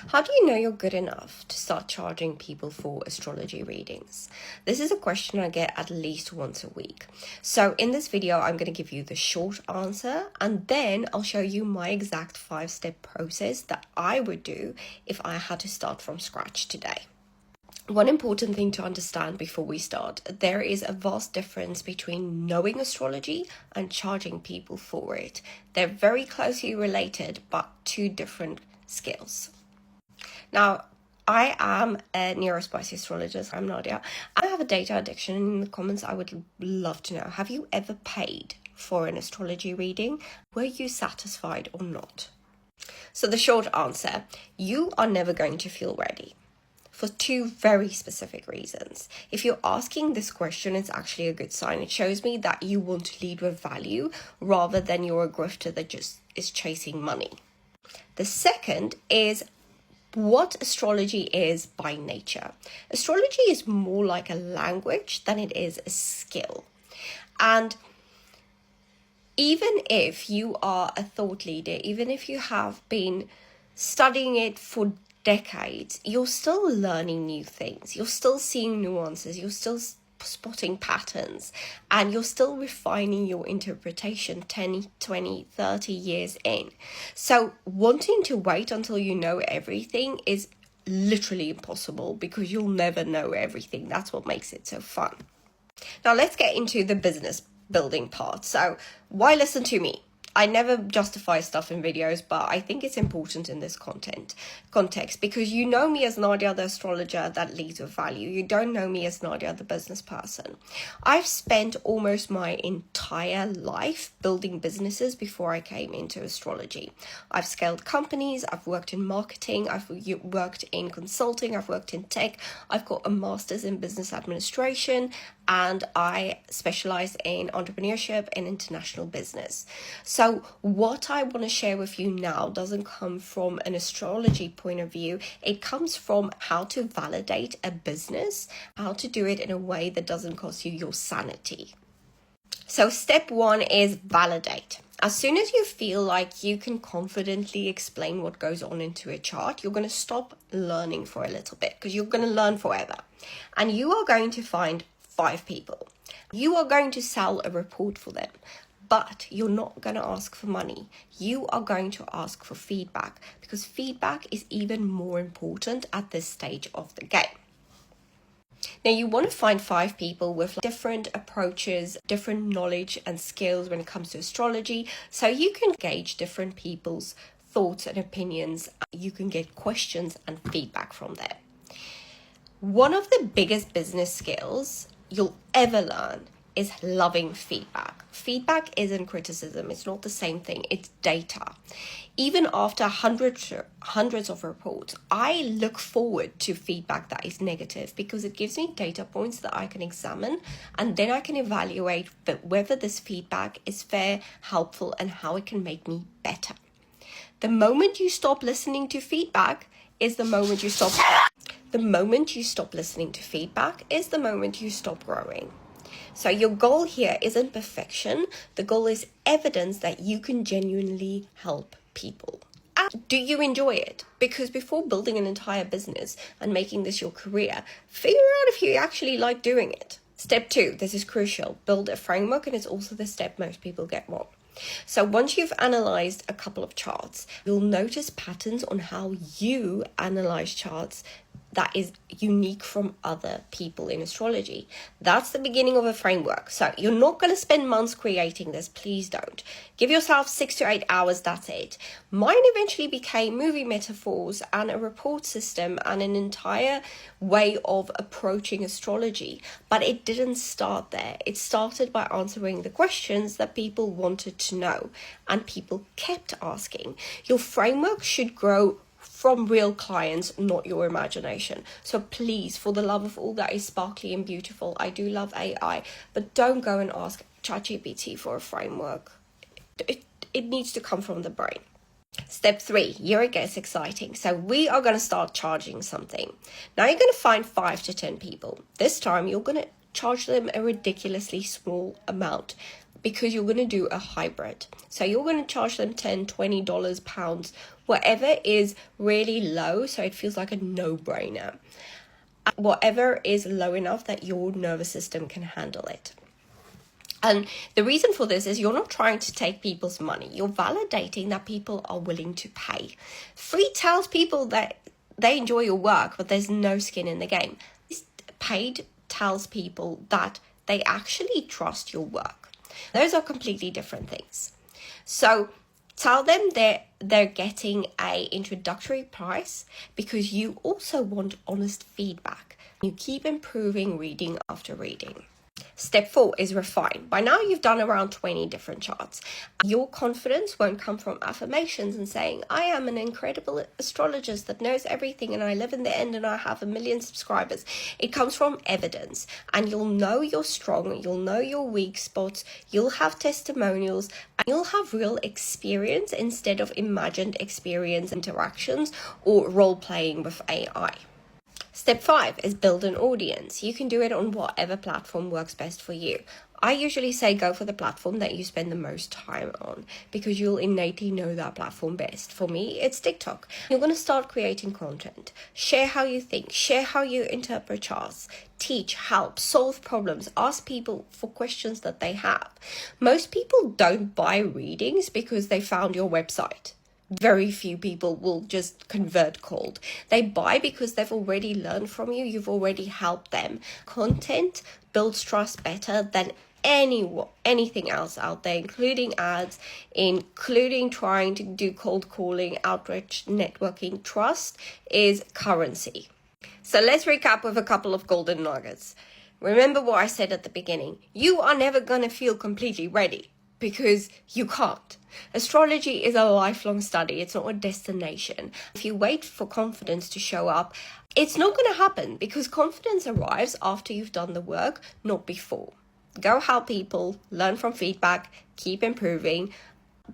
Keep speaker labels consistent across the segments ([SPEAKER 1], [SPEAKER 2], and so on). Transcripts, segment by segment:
[SPEAKER 1] How do you know you're good enough to start charging people for astrology readings? This is a question I get at least once a week. So in this video, I'm going to give you the short answer, and then I'll show you my exact 5-step process that I would do if I had to start from scratch today. One important thing to understand before we start, there is a vast difference between knowing astrology and charging people for it. They're very closely related, but two different skills. Now, I am a neurospicy astrologist. I'm Nadia. I have a data addiction. In the comments, I would love to know, have you ever paid for an astrology reading? Were you satisfied or not? So the short answer, you are never going to feel ready. For two very specific reasons. If you're asking this question, it's actually a good sign. It shows me that you want to lead with value rather than you're a grifter that just is chasing money. The second is what astrology is by nature. Astrology is more like a language than it is a skill. And even if you are a thought leader, even if you have been studying it for decades, you're still learning new things. You're still seeing nuances. You're still spotting patterns, and you're still refining your interpretation 10, 20, 30 years in. So wanting to wait until you know everything is literally impossible because you'll never know everything. That's what makes it so fun. Now let's get into the business building part. So why listen to me? I never justify stuff in videos, but I think it's important in this context because you know me as Nadia, the astrologer that leads with value. You don't know me as Nadia, the business person. I've spent almost my entire life building businesses before I came into astrology. I've scaled companies, I've worked in marketing, I've worked in consulting, I've worked in tech, I've got a master's in business administration, and I specialize in entrepreneurship and international business. So what I want to share with you now doesn't come from an astrology point of view. It comes from how to validate a business, how to do it in a way that doesn't cost you your sanity. So step 1 is validate. As soon as you feel like you can confidently explain what goes on into a chart, you're going to stop learning for a little bit because you're going to learn forever. And you are going to find 5 people. You are going to sell a report for them, but you're not going to ask for money. You are going to ask for feedback because feedback is even more important at this stage of the game. Now, you want to find 5 people with different approaches, different knowledge and skills when it comes to astrology, so you can gauge different people's thoughts and opinions. You can get questions and feedback from them. One of the biggest business skills you'll ever learn is loving feedback. Feedback isn't criticism. It's not the same thing. It's data. Even after hundreds of reports, I look forward to feedback that is negative because it gives me data points that I can examine, and then I can evaluate whether this feedback is fair, helpful, and how it can make me better. The moment you stop listening to feedback is the moment you stop. The moment you stop listening to feedback is the moment you stop growing. So your goal here isn't perfection. The goal is evidence that you can genuinely help people. And do you enjoy it? Because before building an entire business and making this your career, figure out if you actually like doing it. Step 2, this is crucial. Build a framework, and it's also the step most people get wrong. So once you've analyzed a couple of charts, you'll notice patterns on how you analyze charts that is unique from other people in astrology. That's the beginning of a framework. So you're not going to spend months creating this. Please don't. Give yourself 6 to 8 hours. That's it. Mine eventually became movie metaphors and a report system and an entire way of approaching astrology. But it didn't start there. It started by answering the questions that people wanted to know, and people kept asking. Your framework should grow from real clients, not your imagination. So please, for the love of all that is sparkly and beautiful, I do love AI, but don't go and ask ChatGPT for a framework. It needs to come from the brain. Step 3, here it gets exciting. So we are going to start charging something. Now you're going to find 5 to 10 people. This time you're going to charge them a ridiculously small amount. because you're going to do a hybrid. So you're going to charge them $10, $20, pounds, whatever is really low, so it feels like a no-brainer. Whatever is low enough that your nervous system can handle it. And the reason for this is you're not trying to take people's money. You're validating that people are willing to pay. Free tells people that they enjoy your work, but there's no skin in the game. Paid tells people that they actually trust your work. Those are completely different things. So tell them they're getting an introductory price because you also want honest feedback. You keep improving reading after reading. Step 4 is refine. By now you've done around 20 different charts. Your confidence won't come from affirmations and saying, I am an incredible astrologist that knows everything and I live in the end and I have 1 million subscribers. It comes from evidence, and you'll know you're strong, you'll know your weak spots, you'll have testimonials, and you'll have real experience instead of imagined experience interactions or role playing with AI. Step 5 is build an audience. You can do it on whatever platform works best for you. I usually say go for the platform that you spend the most time on because you'll innately know that platform best. For me, it's TikTok. You're going to start creating content. Share how you think. Share how you interpret charts. Teach, help, solve problems. Ask people for questions that they have. Most people don't buy readings because they found your website. Very few people will just convert cold. They buy because they've already learned from you. You've already helped them. Content builds trust better than anything else out there, including ads, including trying to do cold calling, outreach, networking. Trust is currency. So let's recap with a couple of golden nuggets. Remember what I said at the beginning. You are never going to feel completely ready because you can't. Astrology is a lifelong study. It's not a destination. If you wait for confidence to show up, it's not going to happen because confidence arrives after you've done the work, not before. Go help people, learn from feedback, keep improving.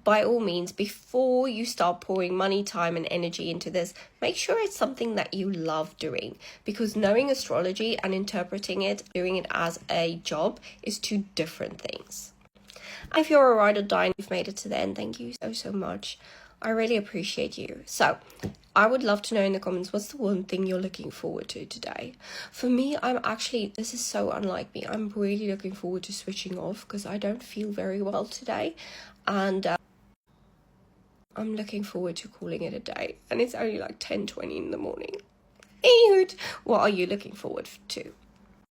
[SPEAKER 1] By all means, before you start pouring money, time, and energy into this, make sure it's something that you love doing, because knowing astrology and interpreting it, doing it as a job, is two different things. If you're a ride or die and you've made it to the end, thank you so much. I really appreciate you. So I would love to know in the comments, what's the one thing you're looking forward to today? For me, this is so unlike me. I'm really looking forward to switching off because I don't feel very well today. And I'm looking forward to calling it a day. And it's only like 10:20 in the morning. Anywho, what are you looking forward to?